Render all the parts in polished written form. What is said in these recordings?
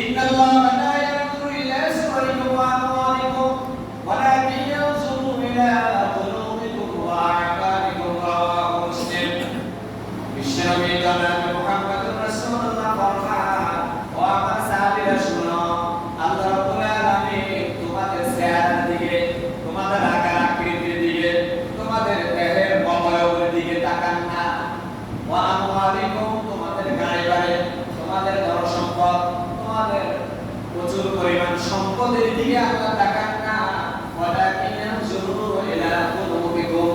ইন্নাল্লাহা লা ইয়ানজুরু ইলা সুওয়ারিকুম ওয়া আমওয়ালিকুম ওয়ালাকিন ইয়ানজুরু ইলা কুলুবিকুম ওয়া আ'মালিকুম রাওয়াহু মুসলিম। বিশ্বনবী জনাব মুহাম্মদুর রাসূলুল্লাহ ফরমান, ও আমার সাহাবীরা শুনো, আল্লাহ রাব্বুল আলামিন তোমাদের চেহারার দিকে, তোমাদের আকার আকৃতির দিকে, তোমাদের দেহের অবয়বের দিকে তাকান না। ওয়া আমওয়ালিকুম তোমাদের গাড়ি বাড়ি, তোমাদের ধন সম্পদ, তোমাদের প্রচুর পরিমাণ সম্পদের দিকে আল্লাহ তাকান না। ওয়ালাকিন ইয়ানজুরু ইলা কুলুবিকুম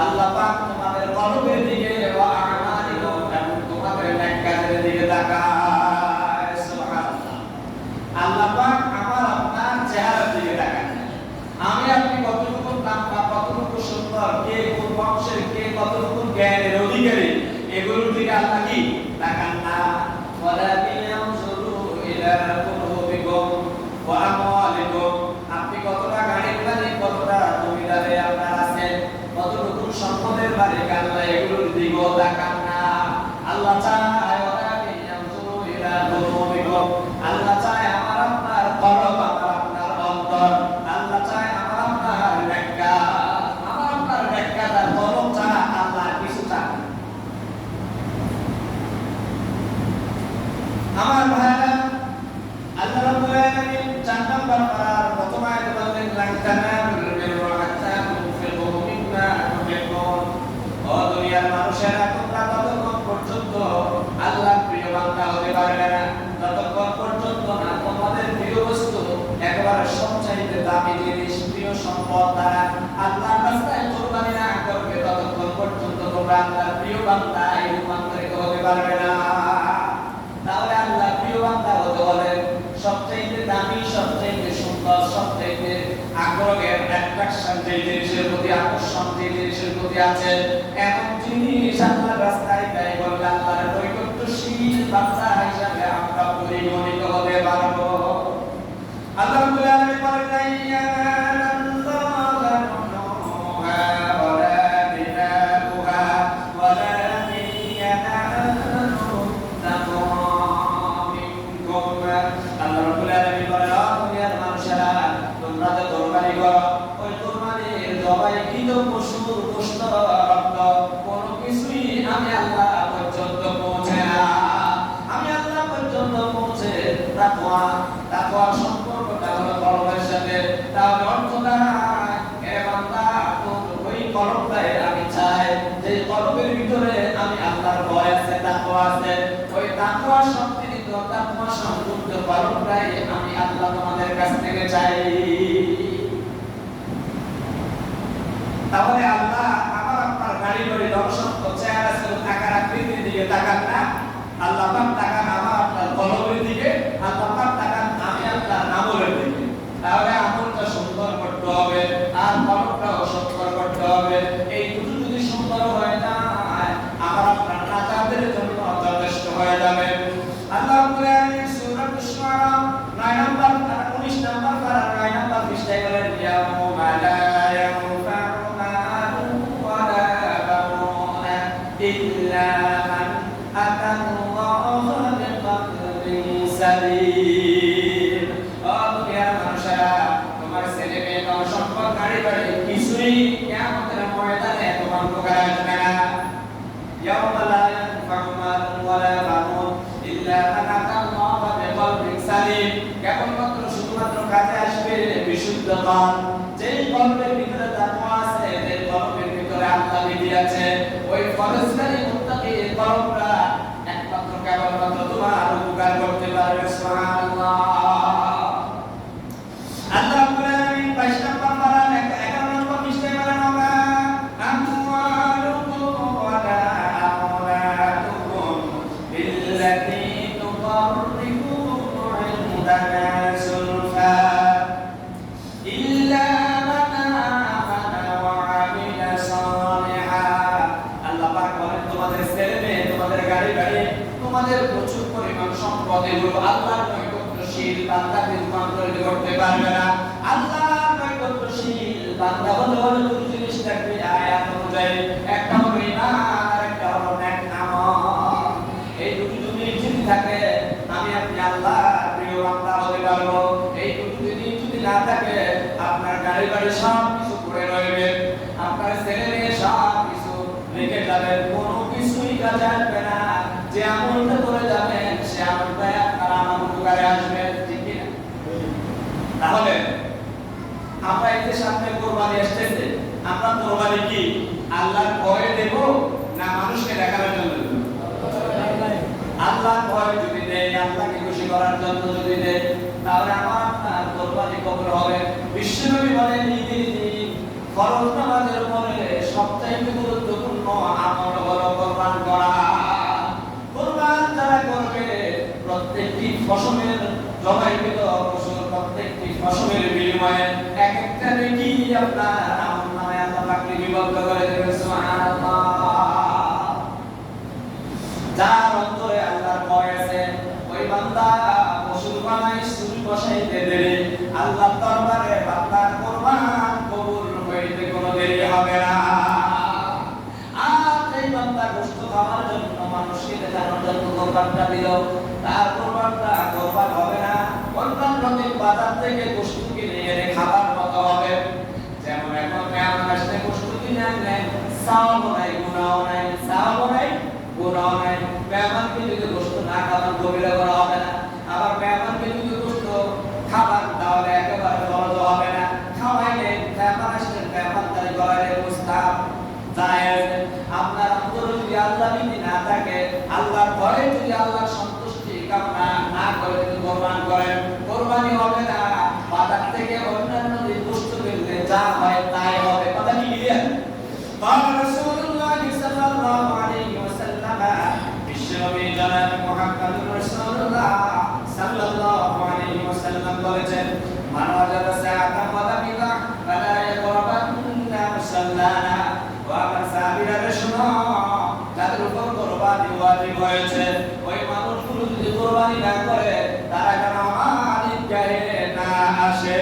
আল্লাহ পাক তোমাদের কলবের দিকে, ওয়া আমালিকুম এবং তোমাদের নেক কাজের দিকে তাকায়। সুবহানাল্লাহ। আল্লাহ পাক আমার আপনার চেহারার দিকে তাকান না। আমি আপনি কতটুকু লম্বা, কতটুকু সুন্দর, কে কোন বংশের, কে কতটুকু জ্ঞানের অধিকারী, এগুলোর দিকে আল্লাহ কি তাকান না। ওয়ালাকিন ইয়ানজুরু ইলা কুলুবিকুম ওয়া আমওয়ালিকুম আপনি কতটা গাড়ি বাড়ি, কতটা জমিদারে আপনার আছে, কতটুকু সম্পদের বাড়ি, আল্লাহ এগুলোর দিকেও তাকান না। আল্লাহ চায় ওয়ালাকিন ইয়ানজুরু ইলা কুলুবিকুম আল্লাহ চায় আমার আপনার কলব, আমার আপনার অন্তর, আল্লাহ চায় আমার আপনার নেককা, আমার আপনার নেককা তার কলব চায়, আল্লাহ কিছু চায়। আমার ভাইরা, আল্লাহ রাব্বুল আলামিন 4 নম্বর পারার প্রথম আয়াতে বললেন, লান তানালুল বিররা হাত্তা তুনফিকু মিম্মা তুহিব্বুন। ও দুনিয়ার মানুষেরা, তোমরা ততক্ষণ পর্যন্ত আল্লাহর প্রিয় বান্দা হতে পারবে না ততক্ষণ পর্যন্ত না তোমাদের প্রিয় বস্তু, একেবারে সবচাইতে দামি জিনিস, প্রিয় সম্পদ দ্বারা আল্লাহর রাস্তায় কুরবানি না করবে ততক্ষণ পর্যন্ত তোমরা আল্লাহর প্রিয় বান্দা এই রূপান্তরিত হতে পারবে না। তাহলে আল্লাহ প্রিয় বান্দা হতে হলে সবচেয়ে দামি, সবচেয়ে সুন্দর, সবচেয়ে আগ্রহের অ্যাট্রাকশন যে জিনিসের প্রতি, আকর্ষণ যে জিনিসের প্রতি আছে, এমন জিনিস আল্লাহর রাস্তায় ব্যয় করলে আল্লাহর নৈকট্যশীল বান্দা হিসাবে আমরা পরিগণিত হতে পারবো। আল্লাহ রাব্বুল আলামিন বলেন, ইয়ানাল্লাহু লুহা ওয়ালা দিনাহুহা ওয়ালাকিন ইয়ানালুহু আল্লাহ রাব্বুল আলামিন বলেন, ও দুনিয়ার মানুষেরা, তোমরা যে কুরবানি করো, ওই কুরবানির জবাইকৃত পশুর গোশত, রক্ত, কোনো কিছুই আমি আল্লাহ পর্যন্ত পৌঁছে না। আমি আল্লাহ পর্যন্ত পৌঁছে তাকওয়া সম্পর্কটা হলো কলবের সাথে। তাহলে অর্থ দাঁড়ায়, এ বান্দা তোর ওই কলবটাই আমি চাই, যে কলবের ভিতরে আমি আল্লাহর ভয় আছে, তাকওয়া আছে, ওই তাকওয়া সম্পৃক্ত, তাকওয়া সম্পূর্ণ কলবটাই আমি আল্লাহ তোমাদের কাছ থেকে চাই। তাহলে আল্লাহ আমার আপনার গাড়ি বাড়ি, ধন সম্পদ, চেহারা সুরত, আকার আকৃতির দিকে তাকান না। আল্লাহ পাক তাকান আমার আপনার কলবের দিকে, আল্লাহ পাক তাকান আমি আপনার আমলের দিকে। তাহলে আমলটা সুন্দর করতে হবে আর কলবটাও সুন্দর করতে হবে। এই দুটো যদি সুন্দর হয়ে যায়, আমার আপনার নাজাতের জন্য যথেষ্ট হয়ে যাবে। আল্লাহ রাব্বুল আলামিন সূরা আশ-শুআরা 9 নম্বর 19 নম্বর পারা 9 নম্বর পৃষ্ঠায় বলেন, ইয়াউমা লা ইয়ানফা'ু মালুন ওয়ালা বানুনা ইল্লা মান আতাল্লাহা বিকলবিন সালিম। ও দুনিয়ার মানুষেরা, তোমার ছেলে মেয়ে, ধন সম্পদ, গাড়ি বাড়ি কিছুই কিয়ামতের ময়দানে তোমার উপকারে আসবে না। ইয়াউমা লা ইয়ানফা'ু মালুন ওয়ালা বানুন ইল্লা মান আতাল্লাহা বিকলবিন সালিম। কেবলমাত্র শুধুমাত্র কাজে আসবে বিশুদ্ধ মন, যেই কলবের ভিতরে তাকওয়া আছে, যেই কলবের ভিতরে আল্লাহ বিধি আছে, ওই ফরজকারী মুত্তাকি কলবটা একমাত্র কেবলমাত্র তোমার উপকার করতে পারবে। সুবহানাল্লাহ। আল্লাহ রাব্বুল আলামিন 22 নম্বর পারা 11 নম্বর পৃষ্ঠায় বলেন, ওয়া আমওয়ালুকুম ওয়ালা আমওয়ালুকুম বিল্লাতী তুকাররিবুকুম ইনদানা সুলফা ইল্লা মান আমানা ওয়া আমিলা সালিহান। আল্লাহ পাক বলেন, তোমাদের ছেলে মেয়ে, তোমাদের গাড়ি বাড়ি, তোমাদের প্রচুর পরিমাণ সম্পদ, এগুলো আল্লাহর নৈকট্যশীল বান্দাকে রূপান্তরিত করতে পারবে না। আল্লাহর নৈকট্যশীল বান্দা হতে হলে দুটো জিনিস থাকবে আয়াত অনুযায়ী, একটা হলো ঈমান আর একটা হলো নেক আমল। এই দুটো যদি থাকে, আমি আপনি আল্লাহর প্রিয় সব কিছু করে রইবে, আপনার ছেলে মেয়ে সব কিছু রেখে যাবেন, কোনো কিছুই কাজে আসবে না। যে আমলটা করে যাবেন সে আমলটা আপনার আমার উপকারে আসবে, ঠিক কি না? তাহলে আমরা এই যে সামনে কোরবানি আসতেছে, আমরা কোরবানি কি আল্লাহর ভয়ে দেব না মানুষকে দেখানোর জন্য দেব? আল্লাহর ভয়ে যদি দেই, আল্লাহকে খুশি করার জন্য যদি দেই, তাহলে আমার আপনার কোরবানি কবুল হবে। বিশ্বনবী বলেন ঈদের দিন ফরজ নামাজের উপরে সবচেয়ে গুরুত্বপূর্ণ আমল হলো কোরবান করা। কোরবান যারা করবে প্রত্যেকটি ফসলের জবাইকৃত ফসল, প্রত্যেকটি ফসলের বিনিময়ে এক একটা নেকি আপনার আমলনামায় আল্লাহ পাক লিপিবদ্ধ করে দেবেন। সুবহানাল্লাহ। যার অন্তরে আল্লাহর ভয় আছে ওই বান্দা পশুর বানাই সুর বসাইতে দেবে, আল্লাহর দরবারে বান্দার কোরবান কবুল হইতে কোনো দেরি হবে না। আর এই বান্দা গোশত খাওয়ার জন্য মানুষকে দেখানোর জন্য কোরবানটা দিল, তার কোরবানটা কোরবান হবে না, অন্যান্য দিন বাজার থেকে গোশত কিনে এনে খাবার মতো হবে। যেমন এখন মেহমান আসলে গোশত কিনে আনলেন, সাওয়াবও নাই গুনাহও নাই, সাওয়াবও নাই গুনাহও নাই। মেহমানকে যদি গোশত না খাওয়ান কবিরা করা হবে না, আবার মেহমানকে যদি গোশত খাবার তাহলে একেবারে ফরজ হবে না। খাওয়াইলে মেহমান আসলেন, মেহমান তার গলায় মুস্তাহাব জায়েজ। আপনার অন্তরে যদি আল্লাহ ভীতি না থাকে, আল্লাহর ভয়ে যদি আল্লাহর সন্তুষ্টি কামনা না করে যদি কোরবান করেন, কোরবানি হবে না। বাজার থেকে অন্যান্য যে গোশত কিনলে যা হয় তাই হবে। কথা কি ক্লিয়ার? قال رسول الله صلى الله عليه وسلم বিশ্বনবী জনাব মুহাম্মদুর রাসূলুল্লাহ সাল্লাল্লাহু আলাইহি ওয়াসাল্লাম বলেছেন, মান ওয়াজাদা সাআতান ওয়া দামিকা ফালা ইয়াকরাবান্না মুসাল্লানা। ওয়া আমার সাহাবীরা শুনো, যাদের উপর কোরবানি ওয়াজিব হয়েছে ওই মানুষগুলো যদি কোরবানি না করে তারা যেন আমার ঈদগাহে না আসে।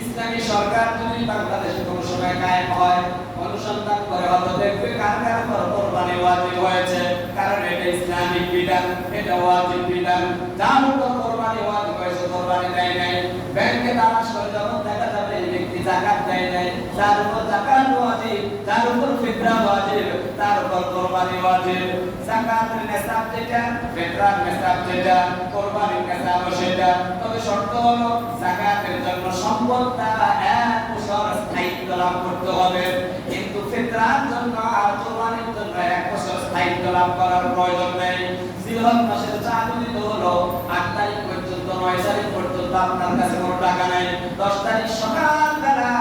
ইসলামী সরকার যদি বাংলাদেশে কোনো সময় কায়েম হয়, অনুসন্ধান করে হয়তো দেখবে কার কার উপর কোরবানি ওয়াজিব হয়েছে, কারণ এটা ইসলামিক বিধান, এটা ওয়াজিব বিধান। যার উপর কোরবানি ওয়াজিব হয়েছে কোরবানি দেয় নাই, ব্যাংকে তালাশ করে যখন দেখা যাবে এই ব্যক্তি যাকাত দেয় নাই, যার উপর যাকাত ওয়াজিব, যার উপর ফিতরা ওয়াজিব, তার উপর কোরবানি ওয়াজিব। যাকাতের নিসাব যেটা, ফিতরার নিসাব যেটা, কোরবানির নিসাব সেটা। তবে শর্ত হলো যাকাতের জন্য সম্পদটা 1 বছর স্থায়িত্ব লাভ করতে হবে, কিন্তু ফিতরার জন্য আর কোরবানির জন্য 1 বছর স্থায়িত্ব লাভ করার প্রয়োজন নেই। জিলহজ মাসের চাঁদ উদিত হলো 8 তারিখ পর্যন্ত, 9 তারিখ পর্যন্ত আপনার কাছে কোনো টাকা নাই। 10 তারিখ সকালবেলা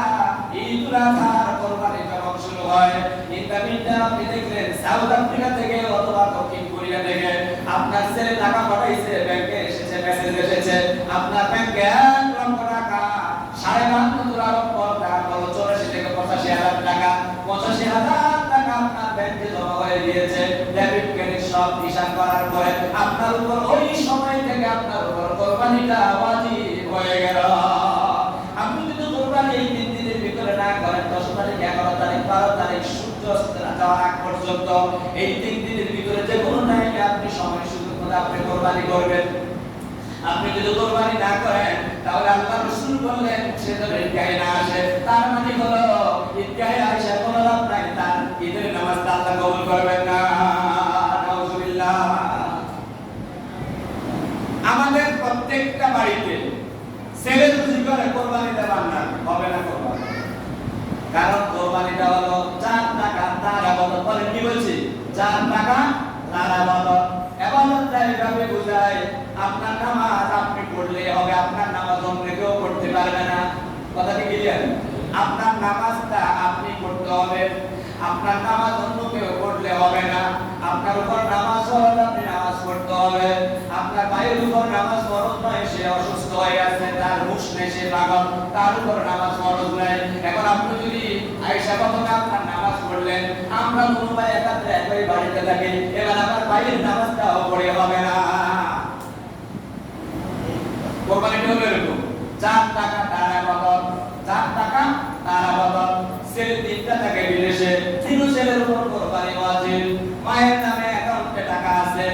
ঈদুল আজহার কোরবানি যখন শুরু হয়, ইন্টারমিডিয়েট আপনি দেখলেন সাউথ আফ্রিকা থেকে অথবা দক্ষিণ কোরিয়া থেকে আপনার ছেলে টাকা পাঠাইছে, ব্যাংকে এসেছে, মেসেজ এসেছে, আপনার ব্যাংকে 1 লক্ষ টাকা 52 দোলার পর টাকা হলো 84 থেকে 85,000 টাকা, 85,000 টাকা আপনার ব্যাংকে জমা হয়ে গিয়েছে। ডেবিট ক্রেডিট সব হিসাব করার পরে আপনার উপর ওই সময় থেকে আপনার উপর কোরবানিটা ওয়াজিব হয়ে গেল। আপনি যদি কোরবানি এই 3 দিনের ভিতরে না করেন, 10 তারিখ, 11 তারিখ, 12 তারিখ সূর্য অস্ত যাওয়ার আগ পর্যন্ত এই 3 দিনের ভিতরে যে কোনো টাইমে আপনি সময় সুযোগ মতো আপনি কোরবানি করবেন। আপনি যদি কোরবানি না করেন তাহলে আল্লাহ রাসূল বললেন সে যেন ঈদগাহে না আসে। তার মানে হলো ঈদগাহে আসে কোনো লাভ নাই, তার ঈদের নামাজটা আল্লাহ কবুল করবেন না। নাউজুবিল্লাহ। আমাদের প্রত্যেকটা বাড়িতে ছেলে যদি করে কোরবানি দেওয়ার না হবে না কোরবানি, কারণ কোরবানিটা হলো 4 টাকা তার আবাদত। বলেন কি বলছি? 4 টাকা তার আবাদত। এবাদতটা এইভাবে বোঝায় আপনার নামাজ আপনি পড়লে হবে, আপনার নামাজ অন্য কেউ পড়তে পারবে না। কথা কি ক্লিয়ার? আপনার নামাজটা আপনি পড়তে হবে, আপনার নামাজ অন্য কেউ পড়লে হবে না। আপনার উপর নামাজ ফরজ, আপনি নামাজ পড়তে হবে। আপনার ভাইয়ের উপর নামাজ ফরজ নয়, সে অসুস্থ হয়ে আছে, তার হুঁশ নেই, সে পাগল, তার উপর নামাজ ফরজ নাই। এখন আপনি যদি আয়েশা প্রথমে আপনার নামাজ পড়লেন, আমরা কোনো ভাই একাত্রে একই বাড়িতে থাকি, এবার আমার ভাইয়ের নামাজটাও পড়ে হবে না। কোরবানিটা হলো এরকম, 4 টাকা তার আবাদত, 4 টাকা তার আবাদত। ছেলে 3টা থাকে বিদেশে, 3 ছেলের উপর কোরবানি ওয়াজিব। মায়ের নামে অ্যাকাউন্টে টাকা আছে,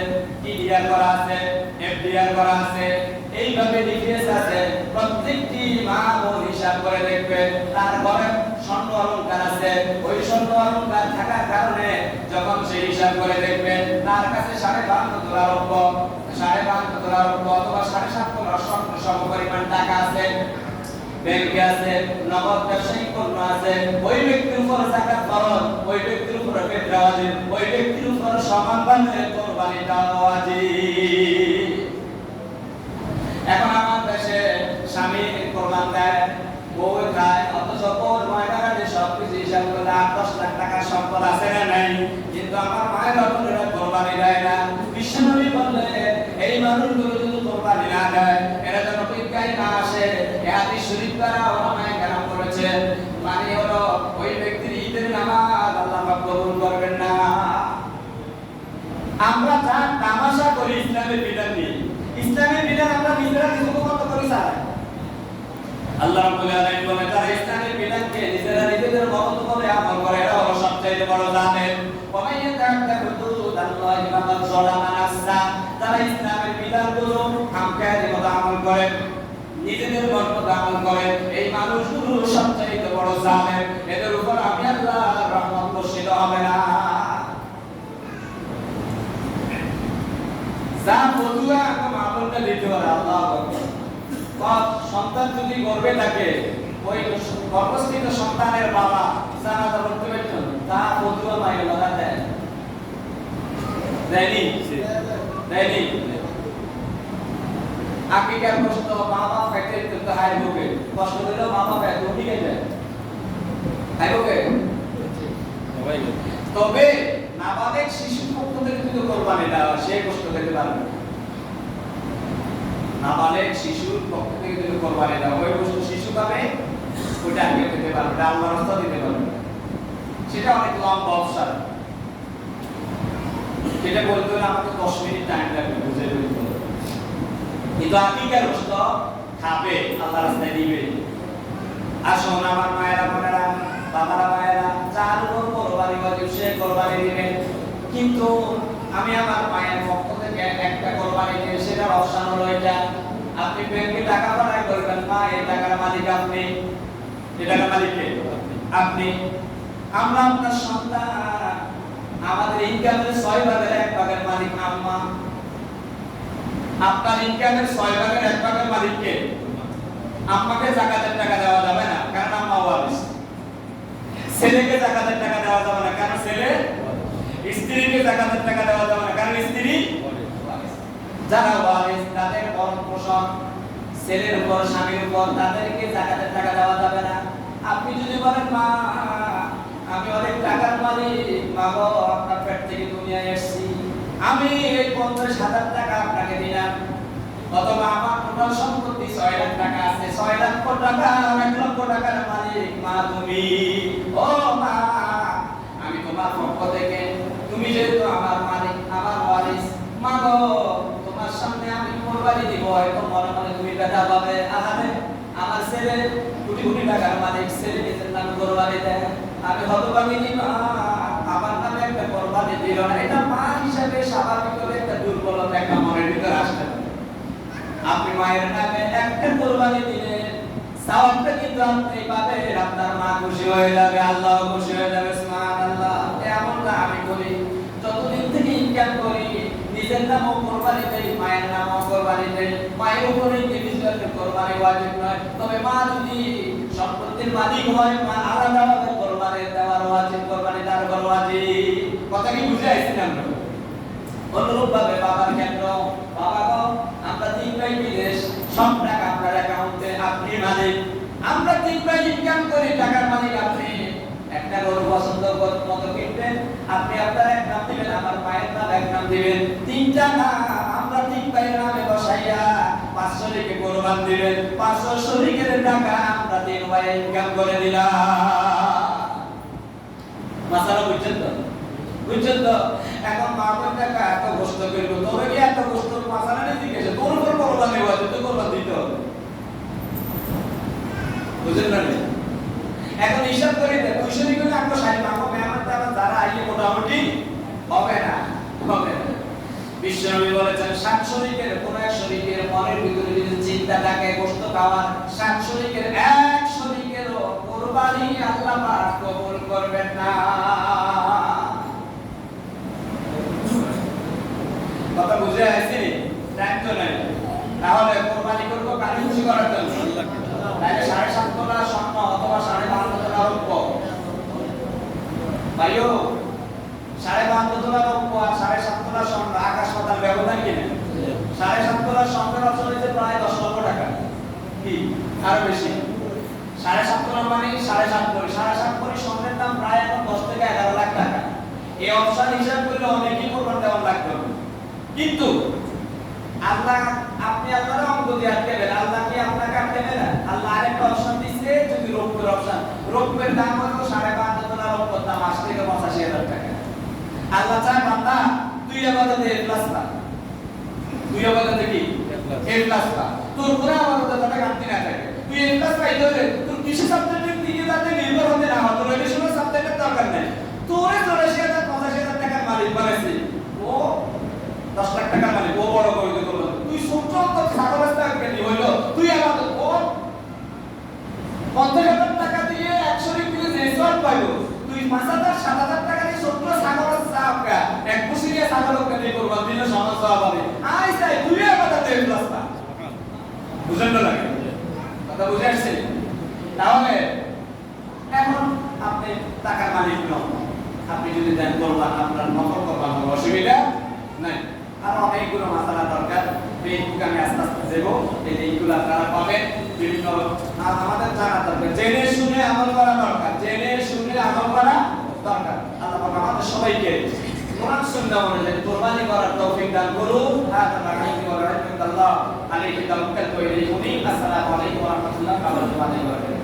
টিডিআর করা আছে, এফডিআর করা আছে, এইভাবে ডিপিএস আছে। প্রত্যেকটি মা বোন হিসাব করে দেখবে তার ঘরে স্বর্ণ অলংকার আছে। ওই স্বর্ণ অলংকার থাকার কারণে যখন সে হিসাব করে দেখবে তার কাছে 52.5 তোলা রৌপ্য, 52.5 তোলা রৌপ্য অথবা 7.5 তোলা স্বর্ণ সমপরিমাণ টাকা আছে, ব্যাংকে আছে, নগদ ব্যবসায়িক পণ্য আছে, ওই ব্যক্তির উপর যাকাত ফরজ, ওই ব্যক্তির উপর ফিতরা ওয়াজিব, ওই ব্যক্তির উপর সমানভাবে কুরবানি দেওয়া ওয়াজিব। এখন আমার দেশে স্বামী কোরবান দেয়, বউ খায়, অথচ বউর ময়দানে সবকিছু হিসাব করে 8-10 লাখ টাকার সম্পদ আছে না নাই, কিন্তু আমার মায়ের বোনেরা কোরবানি দেয় না। বিশ্বনবী বললেন এই মানুষগুলো যদি কোরবানি না দেয় এরা যেন বিজ্ঞানী না আসে। এই হাদিস শরীফ দ্বারা ওলামায়ে কেরাম করেছে, মানে হলো ওই ব্যক্তির ঈদের নামাজ আল্লাহ পাক কবুল করবেন না। আমরা যা তামাশা করি ইসলামের বিধান নিয়ে, ইসলামের বিধান আমরা নিজেরা কিছু মত করি স্যার। আল্লাহ রাব্বুল আলামিন বলেন যারা ইসলামের বিধানকে নিজেরা নিজেদের মত করে আমল করে এরা হলো সবচেয়ে বড় জালেম। ওয়া মান ইয়াতাআদ্দা হুদুদাল্লাহি ফাকাদ যালামা নাফসা। যারা ইসলামের বিধানগুলো আমকারী মতো আমল করে, নিজেদের মত আমল করে, এই মানুষগুলো সবচেয়ে বড় জালেম। এদের উপর আমি আল্লাহর রহমত বর্ষিত হবে না। যা বন্ধুরা এখন আমলটা দিতে পারে আল্লাহ আকবার। সন্তান যদি গর্ভে থাকে ওই গর্ভস্থিত সন্তানের বাবা জানাজা পড়তে পারছেন, তা বন্ধুরা মায়ের বাবা দেয় দেয়নি দেয়নি। আকিকার কষ্ট মা বাবা পেটে তো হাই হবে, কষ্ট দিলেও মা বাবা এত উঠে যায় হাই হবে। তবে নাবালেগ শিশুর পক্ষ থেকে যদি কোরবানি দেওয়া সে কষ্ট পেতে পারবে না। নাবালেগ শিশুর পক্ষ থেকে যদি কোরবানি দেওয়া ওই বস্তু শিশু পাবে, ওইটা আগে পেতে পারবে না, আল্লাহর রাস্তা দিতে পারবে। সেটা অনেক লম্বা অবসর, সেটা বলতে হলে আমাকে 10 মিনিট টাইম লাগবে বুঝে বলতে হবে। কিন্তু আকিকার গোশত খাবে, আল্লাহর রাস্তায় দিবে। আসুন আমার মায়েরা বোনেরা বাবারা মায়েরা, যার উপর কোরবানি ওয়াজিব সে কোরবানি দিবেন। কিন্তু আমি আমার মায়ের পক্ষ থেকে একটা কোরবানি দিয়ে সেটার অপশন হলো এটা, আপনি ব্যাংকে টাকা পাঠাই করবেন, মা এই টাকার মালিক আপনি, এই টাকার মালিক কে? আপনি। আমরা আপনার সন্তান, আমাদের ইনকামের 6 ভাগের 1 ভাগের মালিক আম্মা। আপনার ইনকামের 6 ভাগের 1 ভাগের মালিক কে? আম্মাকে যাকাতের টাকা দেওয়া যাবে না, কারণ আম্মা ওয়ারিস। ছেলেকে যাকাতের টাকা দেওয়া যাবে না, কারণ ছেলে। স্ত্রীকে যাকাতের টাকা দেওয়া যাবে না, কারণ স্ত্রী ওয়ারিস। যারা ওয়ারিস তাদের ভরণ পোষণ ছেলের উপর স্বামীর উপর, তাদেরকে যাকাতের টাকা দেওয়া যাবে না। আপনি যদি বলেন মা আমি অনেক টাকার মালিক, মা গো আপনার পেট থেকে দুনিয়ায় এসেছি, আমি এই 50,000 টাকা আপনাকে দিলাম, অথবা আমার টোটাল সম্পত্তি 6 লাখ টাকা আছে, 6 লক্ষ টাকা 1 লক্ষ টাকার মালিক মা তুমি। ও মা আমি তোমার পক্ষ থেকে, তুমি যেহেতু আমার মালিক আমার ওয়ারিস, মা গো তোমার সামনে আমি কোরবানি দিব। হয়তো মনে মনে তুমি ব্যথা পাবে, আহারে আমার ছেলে কোটি কোটি টাকার মালিক, ছেলে নিজের নামে কোরবানি দেয়, আমি হতভাগিনী মা আমার নামে একটা কোরবানি দিল না। এটা মা হিসাবে স্বাভাবিকভাবে একটা দুর্বলতা একটা মনের ভিতরে আসতে পারে। আপনি মায়ের নামে একটা কোরবানি দিলেন, সওয়াবটা কিন্তু আপনি পাবেন, আপনার মা খুশি হয়ে যাবে, আল্লাহ খুশি হয়ে যাবে। সুবহানাল্লাহ। এমনটা আমি করি, যতদিন থেকে ইনকাম করি নিজের নামও কোরবানি দেই, মায়ের নামও কোরবানি দেই। মায়ের উপরে ইন্ডিভিজুয়ালি কোরবানি ওয়াজিব নয়, তবে মা যদি সম্পত্তির মালিক হয় মা আলাদাভাবে কোরবানি দেওয়ার ওয়াজিব, কোরবানি দেওয়ার ওয়াজিব। কথা কি বুঝে আইছেন আমরা? অনুরূপভাবে বাবার ক্ষেত্র, বাবা গো আমরা 3 ভাই বিদেশ, সব টাকা আপনার অ্যাকাউন্টে, আপনি মালিক। আমরা 3 ভাই ইনকাম করি, টাকার মালিক আপনি। একটা গরু পছন্দ মতো কিনবেন, আপনি আপনার এক নাম দিবেন, আমার মায়ের নাম এক নাম দিবেন, 3টা নাম আমরা 3 ভাইয়ের নামে বসাইয়া 500 লিখে কোরবান দিবেন। 500 শরীকের টাকা আমরা 3 ভাই ইনকাম করে দিলাম। মাসালা বুঝছেন তো? বুঝছেন তো? এখন মা বোন টাকা এত কষ্ট করবো, তোরে কি এত কষ্ট মাসালা নেই জিজ্ঞেস, তোর উপর কোরবান দেব, তুই কোরবান দিতে হবে। বুঝছেন না? এখন হিসাব করে দেয় 200 লিখে না 160 মাগো মেহমান যারা আইয়ে মোটামুটি হবে না, হবে না। বিশ্বনবী বলেছেন সাত শরীকের কোন এক শরীকের মনের ভিতরে যদি চিন্তা থাকে গোশত খাওয়ার, সাত শরীকের এক শরীকের কুরবানি আল্লাহ পাক কবুল করবেন না। কথা বুঝে আসছে? টাইম তো নাই। তাহলে কুরবানি করব কাকে খুশি করার জন্য? তাহলে 7.5 তোলা স্বর্ণ অথবা 12.5 তোলা রৌপ্য। ভাইও 12.5 তোলা রৌপ্য আর 7.5 তোলা স্বর্ণ আকাশ পাতাল ব্যবধান কিনা? 7.5 তোলা স্বর্ণের অচল হইতে প্রায় 10 লক্ষ টাকা। কি আরো বেশি? 7.5 তোলা মানে 7.5 ভরি। 7.5 ভরি স্বর্ণের দাম প্রায় এখন 10 থেকে 11 লাখ টাকা। এই অপশন হিসাব করলে অনেকই কোরবান দেওয়া লাগবে। কিন্তু আল্লাহ, আপনি আল্লাহর অঙ্গ দিয়ে আটকেবেন, আল্লাহ কি আপনাকে আটকেবে না? আল্লাহ আরেকটা অপশন দিচ্ছে, যদি রৌপ্যের অপশন, রৌপ্যের দাম হলো 12.5 তোলা রৌপ্যের দাম 80 থেকে 85,000 টাকা। আল্লাহ চায় বান্দা তুই ইবাদতে ইখলাস কর, তুই ইবাদতে কি ইখলাস কর, তোর পুরো ইবাদতে টাকা কাটতে না থাকে, তুই ইখলাস পাইতে হলে তোর কিছু সাবজেক্টের দিকে যাতে নির্ভর হতে না হয়, তোর এডিশনাল সাবজেক্টের দরকার নেই। তোরে 84,000 85,000 টাকার মালিক বানাইছে, ও 10 লাখ টাকার মালিক, ও বড় করে দিতে বলল তুই ছোট তো সাগরস্তা কেন হইলো, তুই ইবাদত কর। 50,000 টাকা দিয়ে 100 কিলো রেসর্ট পাইলো, তুই 5,000 7,000 টাকা দিয়ে ছোট সাগরস্তা আপকা এক বছরিয়া সাগরকে দিয়ে করবা, দিনে সমস্যা হবে। আই চাই তুই ইবাদত ইখলাস কর। বুঝেন না লাগে? কথা বুঝে আসছে? তাহলে এখন আপনি টাকার মালিক নন, আপনি যদি দেন করবেন, আপনার নকল করবেন, কোনো অসুবিধা নাই। আর অনেকগুলো মাসালা দরকার, ফেসবুকে আমি আস্তে আস্তে দেবো, এইগুলো আপনারা পাবেন। বিভিন্ন আমাদের জানা দরকার, জেনে শুনে আমল করা দরকার, জেনে শুনে আমল করা দরকার। আল্লাহ পাক আমাদের সবাইকে কোরআন সুন্নাহ অনুযায়ী কুরবানি করার তৌফিক দান করুন। আল্লাহ আলাইহি তাওয়াক্কালতু ইলাইহি। আসসালামু আলাইকুম ওয়া রাহমাতুল্লাহি ওয়া বারাকাতুহু।